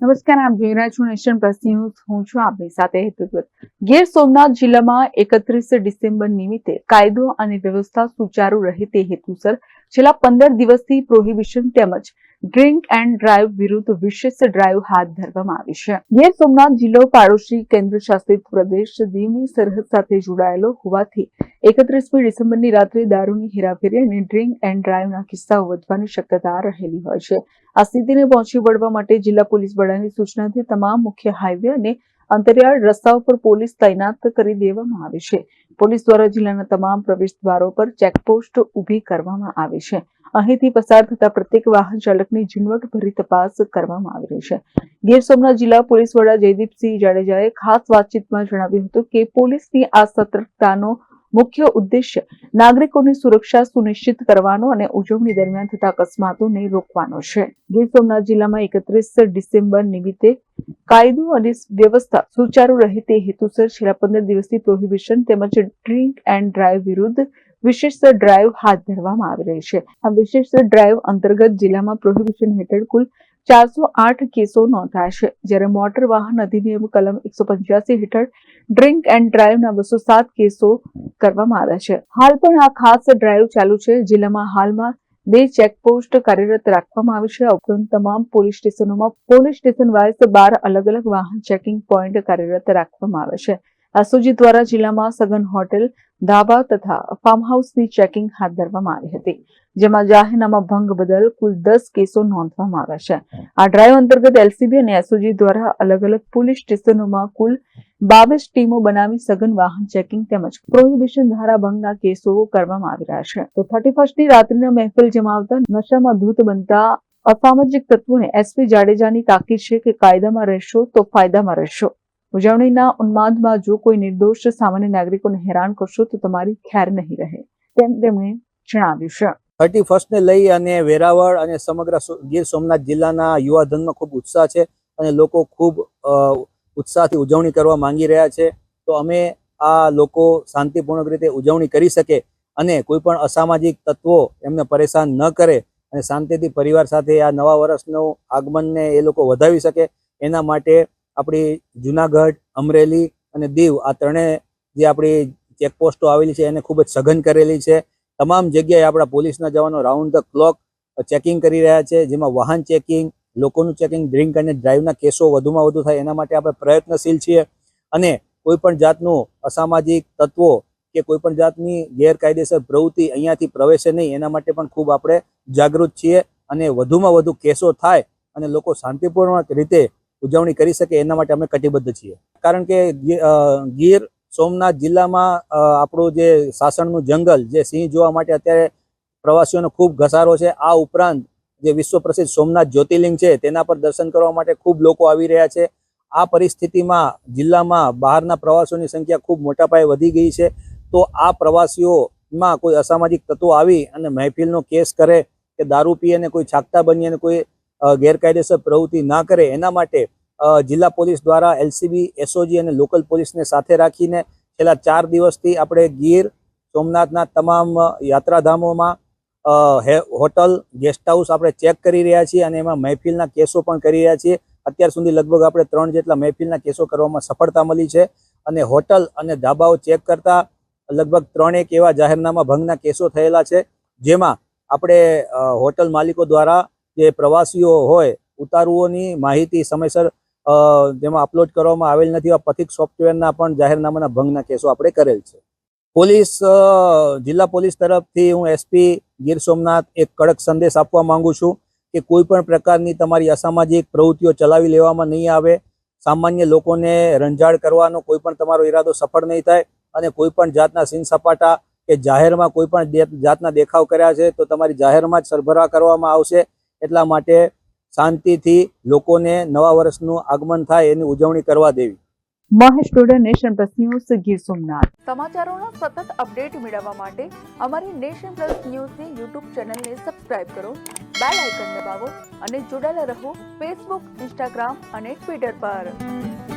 નમસ્કાર, આપ જોઈ રહ્યા છો નેશન પ્લસ ન્યૂઝ. હું છું આપની સાથે હેતુગત. ગીર સોમનાથ જિલ્લામાં 31 ડિસેમ્બર નિમિત્તે કાયદો અને વ્યવસ્થા સુચારુ રહે તે હેતુસર છેલ્લા 15 દિવસથી પ્રોહિબિશન તેમજ ડ્રિંક એન્ડ ડ્રાઈવ વિરુદ્ધ વિશેષ ડ્રાઈવ હાથ ધરવામાં આવી છે. ગીર સોમનાથ જિલ્લો પાડોશી કેન્દ્ર શાસિત પ્રદેશ દીવની સરહદ સાથે જોડાયેલો હોવાથી 31મી ડિસેમ્બરની રાત્રે દારૂની હેરાફેરી અને ડ્રિંક એન્ડ ડ્રાઈવના કિસ્સાઓ વધવાની શક્યતા રહેલી હોય છે. આ સ્થિતિને પહોંચી વળવા માટે જિલ્લા પોલીસ વડાની સૂચનાથી તમામ મુખ્ય હાઈવે અને અંતરિયાળ રસ્તાઓ પર પોલીસ તૈનાત કરી દેવામાં આવી છે. પોલીસ દ્વારા જિલ્લાના તમામ પ્રવેશ દ્વારો પર ચેકપોસ્ટ ઊભી કરવામાં આવી છે. અહીંથી પસાર થતા પ્રત્યેક વાહન ચાલકની ઝીણવટભરી તપાસ કરવામાં આવી રહી છે. ગીર સોમનાથ જિલ્લા પોલીસ વડા જયદીપસિંહ જાડેજાએ ખાસ વાતચીતમાં જણાવ્યું હતું કે પોલીસની આ સતર્કતાનો મુખ્ય ઉદ્દેશ્ય નાગરિકોની સુરક્ષા સુનિશ્ચિત કરવાનો અને ઉજવણી દરમિયાન થતા અકસ્માતોને રોકવાનો છે. ગીર સોમનાથ જિલ્લામાં 31 ડિસેમ્બર નિમિત્તે કાયદો અને વ્યવસ્થા સુચારુ રહે તે હેતુસર છેલ્લા 15 દિવસથી પ્રોહિબિશન તેમજ ડ્રિંક એન્ડ ડ્રાઈવ વિરુદ્ધ વિશેષ ડ્રાઈવ હાથ ધરવામાં આવી રહી છે. આ વિશેષ ડ્રાઈવ અંતર્ગત જિલ્લામાં પ્રોહિબિશન હેઠળ કુલ 408 કેસો નોંધાયા છે, જ્યારે મોટર વાહન અધિનિયમ કલમ 185 હેઠળ ડ્રિંક એન્ડ ડ્રાઈવના 207 કેસો કરવામાં આવ્યા છે. હાલ પણ આ ખાસ ડ્રાઈવ ચાલુ છે. જિલ્લામાં હાલમાં 2 ચેકપોસ્ટ કાર્યરત રાખવામાં આવી છે. ઉપરાંત તમામ પોલીસ સ્ટેશનોમાં પોલીસ સ્ટેશન વાઇઝ 12 અલગ અલગ વાહન ચેકિંગ પોઈન્ટ કાર્યરત રાખવામાં આવે છે. એસઓજી દ્વારા જિલ્લામાં સઘન હોટેલ, ધાબા તથા ફાર્મ હાઉસની ચેકિંગ હાથ ધરવામાં આવી હતી, જેમાં જાહેરનામા ભંગ બદલ કુલ 10 કેસો નોંધવામાં આવ્યા છે. આ ડ્રાઈવ અંતર્ગત એલસીબી અને એસઓજી દ્વારા અલગ અલગ પોલીસ સ્ટેશનોમાં કુલ 22 ટીમો બનાવી સઘન વાહન ચેકિંગ તેમજ પ્રોહિબિશન ધારા ભંગના કેસો કરવામાં આવી રહ્યા છે. તો 31મી રાત્રિના મહેફિલ જમાવતા નશામાં ધૂત બનતા અસામાજિક તત્વોને એસપી જાડેજાની તાકીદ છે કે કાયદામાં રહેશો તો ફાયદામાં રહેશો. ઉજવણીના ઉન્માદમાં જો કોઈ નિર્દોષ સામાન્ય નાગરિકોને હેરાન કરશો તો તમારી ખેર નહીં રહે, તેમ તેમણે જણાવ્યું છે. 31 ને લઈ અને વેરાવળ અને સમગ્ર ગીર સોમનાથ જિલ્લાના યુવાધનમાં ખૂબ ઉત્સાહ છે અને લોકો ખૂબ ઉત્સાહથી ઉજવણી કરવા માંગી રહ્યા છે. તો અમે આ લોકો શાંતિપૂર્ણ રીતે ઉજવણી કરી શકે અને કોઈ પણ અસામાજિક તત્વો એમને પરેશાન ન કરે અને શાંતિથી પરિવાર સાથે આ નવા વર્ષનું આગમનને એ લોકો વધાવી શકે, એના માટે આપણી જુનાગઢ, અમરેલી અને દીવ આ ત્રણેય જે આપણી ચેકપોસ્ટો આવેલી છે એને ખૂબ જ સઘન કરેલી છે. તમામ જગ્યાએ આપણા પોલીસના જવાનો રાઉન્ડ ધ ક્લોક ચેકિંગ કરી રહ્યા છે, જેમાં વાહન ચેકિંગ, લોકોનું ચેકિંગ, ડ્રિંક અને ડ્રાઈવના કેસો વધુમાં વધુ થાય એના માટે આપણે પ્રયત્નશીલ છીએ. અને કોઈ પણ જાતનું અસામાજિક તત્વો કે કોઈ પણ જાતની ગેરકાયદેસર પ્રવૃત્તિ અહીંયાથી પ્રવેશે નહીં, એના માટે પણ ખૂબ આપણે જાગૃત છીએ. અને વધુમાં વધુ કેસો થાય અને લોકો શાંતિપૂર્ણ રીતે ઉજવણી કરી શકે એના માટે અમે કટિબદ્ધ છીએ. કારણ કે ગીર સોમનાથ જિલ્લામાં આપણું જે સાસણનું જંગલ, જે સિંહ જોવા માટે અત્યારે પ્રવાસીઓનો ખૂબ ઘસારો છે. આ ઉપરાંત જે વિશ્વ પ્રસિદ્ધ સોમનાથ જ્યોતિર્લિંગ છે તેના પર દર્શન કરવા માટે ખૂબ લોકો આવી રહ્યા છે. આ પરિસ્થિતિમાં જિલ્લામાં બહારના પ્રવાસીઓની સંખ્યા ખૂબ મોટા પાયે વધી ગઈ છે. તો આ પ્રવાસીઓમાં કોઈ અસામાજિક તત્વો આવી અને મહેફિલનો કેસ કરે કે દારૂ પી અને કોઈ છાકતા બની અને કોઈ ગેરકાયદેસર પ્રવૃત્તિ ના કરે, એના માટે જિલ્લા પોલીસ દ્વારા એલસીબી, એસઓજી અને લોકલ પોલીસને સાથે રાખીને છેલ્લા 4 દિવસથી આપણે ગીર સોમનાથના તમામ યાત્રાધામોમાં હોટલ, ગેસ્ટ હાઉસ આપણે ચેક કરી રહ્યા છીએ અને એમાં મહેફિલના કેસો પણ કરી રહ્યા છીએ. અત્યાર સુધી લગભગ આપણે 3 જેટલા મહેફિલના કેસો કરવામાં સફળતા મળી છે. અને હોટલ અને ધાબાઓ ચેક કરતા લગભગ 3 એવા જાહેરનામા ભંગના કેસો થયેલા છે, જેમાં આપણે હોટલ માલિકો દ્વારા જે પ્રવાસીઓ હોય ઉતારુઓની માહિતી સમયસર જેમાં અપલોડ કરવામાં આવેલ નથી, આ પથિક સોફ્ટવેરના પણ જાહેરનામાના ભંગના કેસો આપણે કરેલ છે. પોલીસ, જિલ્લા પોલીસ તરફથી હું એસપી ગીર સોમનાથ એક કડક સંદેશ આપવા માંગુ છું કે કોઈ પણ પ્રકારની તમારી અસામાજિક પ્રવૃત્તિઓ ચલાવી લેવામાં નહીં આવે. સામાન્ય લોકોને રંજાડ કરવાનો કોઈ પણ તમારો ઈરાદો સફળ નહીં થાય અને કોઈ પણ જાતના સીન સપાટા કે જાહેરમાં કોઈ પણ જાતના દેખાવ કર્યા છે તો તમારી જાહેરમાં જ સરભરા કરવામાં આવશે. એટલા માટે શાંતિથી લોકોને નવા વર્ષનું આગમન થાય એની ઉજવણી કરવા દેવી. Mahesh Doda, nation plus news, Gir Somnath. સમાચારોનો સતત અપડેટ મેળવવા માટે અમારી નેશન પ્લસ ન્યૂઝની યુટ્યુબ ચેનલને સબસ્ક્રાઇબ કરો, બેલ આઇકન દબાવો અને જોડાયેલા રહો ફેસબુક, ઇન્સ્ટાગ્રામ અને ટ્વિટર પર.